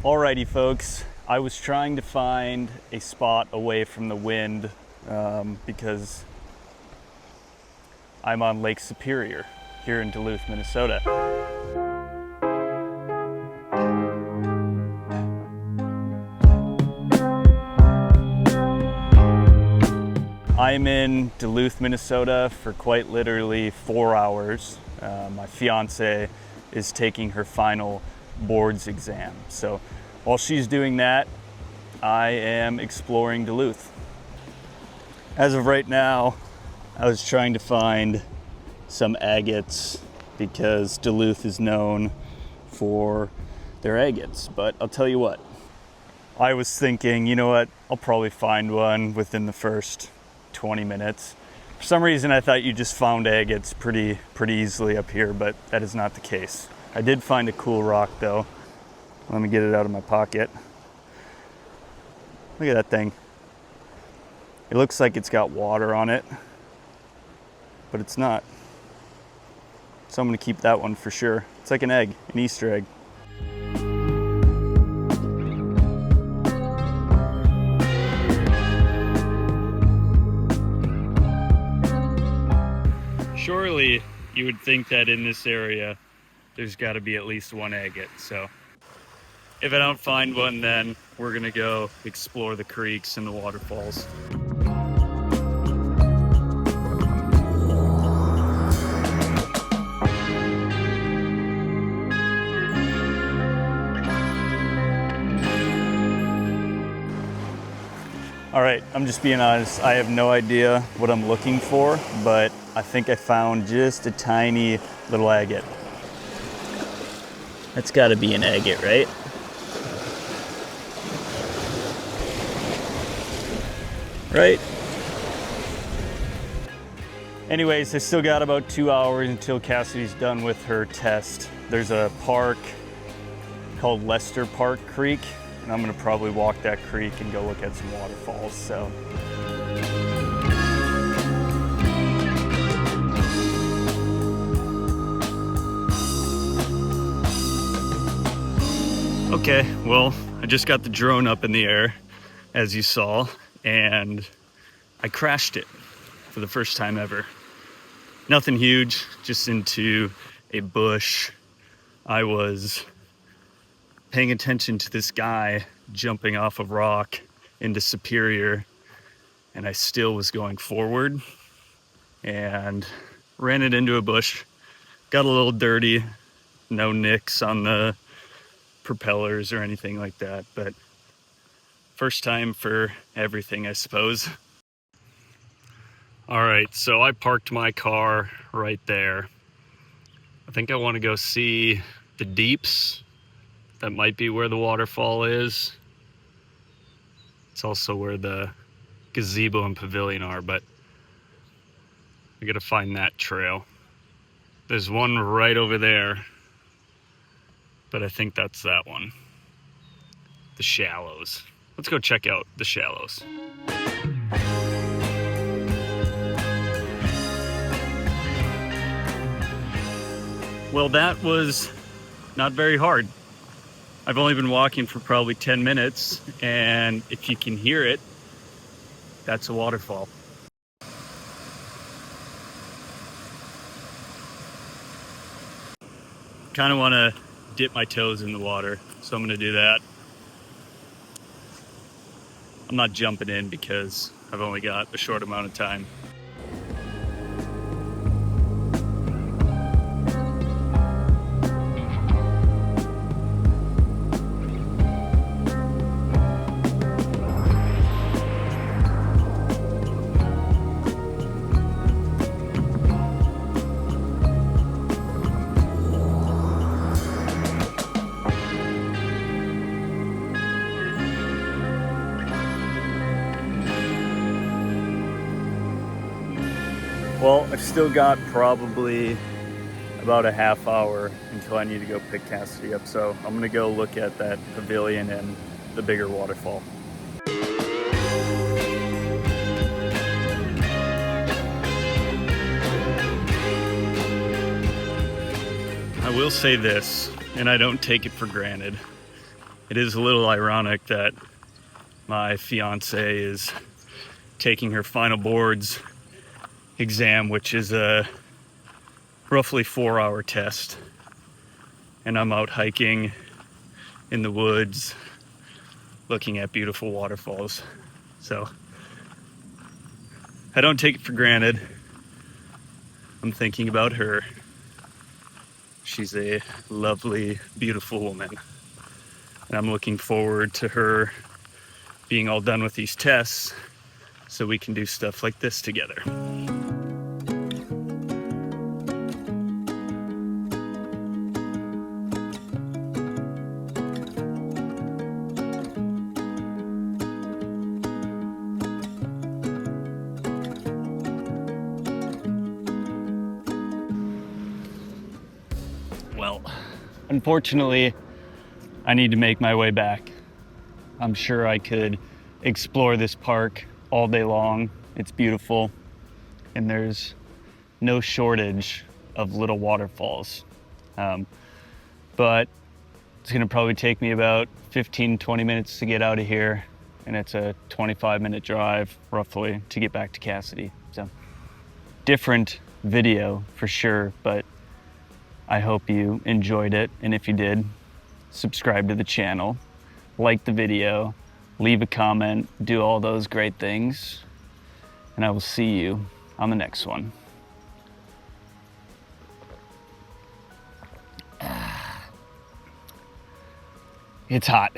Alrighty folks, I was trying to find a spot away from the wind because I'm on Lake Superior here in Duluth, Minnesota. I'm in Duluth, Minnesota for quite literally 4 hours. My fiance is taking her final boards exam. So while she's doing that, I am exploring Duluth. As of right now, I was trying to find some agates because Duluth is known for their agates. But I'll tell you what, I was thinking, you know what, I'll probably find one within the first 20 minutes. For some reason, I thought you just found agates pretty easily up here, but that is not the case. I did find a cool rock though. Let me get it out of my pocket. Look at that thing. It looks like it's got water on it, but it's not. So I'm gonna keep that one for sure. It's like an egg, an Easter egg. Surely you would think that in this area there's got to be at least one agate. So if I don't find one, then we're gonna go explore the creeks and the waterfalls. All right, I'm just being honest. I have no idea what I'm looking for, but I think I found just a tiny little agate. That's got to be an agate, right? Right? Anyways, I still got about 2 hours until Cassidy's done with her test. There's a park called Lester Park Creek, and I'm gonna probably walk that creek and go look at some waterfalls, so. Okay, well, I just got the drone up in the air, as you saw, and I crashed it for the first time ever. Nothing huge, just into a bush. I was paying attention to this guy jumping off a rock into Superior, and I still was going forward and ran it into a bush. Got a little dirty, no nicks on the propellers or anything like that, but first time for everything, I suppose. All right, so I parked my car right there. I think I want to go see the deeps. That might be where the waterfall is. It's also where the gazebo and pavilion are, but I gotta find that trail. There's one right over there, but I think that's that one. The shallows. Let's go check out the shallows. Well, that was not very hard. I've only been walking for probably 10 minutes, and if you can hear it, that's a waterfall. Kind of want to dip my toes in the water, so I'm going to do that. I'm not jumping in because I've only got a short amount of time. Well, I've still got probably about a half hour until I need to go pick Cassidy up, so I'm gonna go look at that pavilion and the bigger waterfall. I will say this, and I don't take it for granted. It is a little ironic that my fiance is taking her final boards exam, which is a roughly 4-hour test, and I'm out hiking in the woods looking at beautiful waterfalls. So I don't take it for granted. I'm thinking about her. She's a lovely, beautiful woman, and I'm looking forward to her being all done with these tests so we can do stuff like this together. Well, unfortunately, I need to make my way back. I'm sure I could explore this park all day long. It's beautiful, and there's no shortage of little waterfalls. But it's gonna probably take me about 15-20 minutes to get out of here, and it's a 25-minute drive, roughly, to get back to Cassidy. So, different video for sure, but I hope you enjoyed it, and if you did, subscribe to the channel, like the video, leave a comment, do all those great things, and I will see you on the next one. It's hot.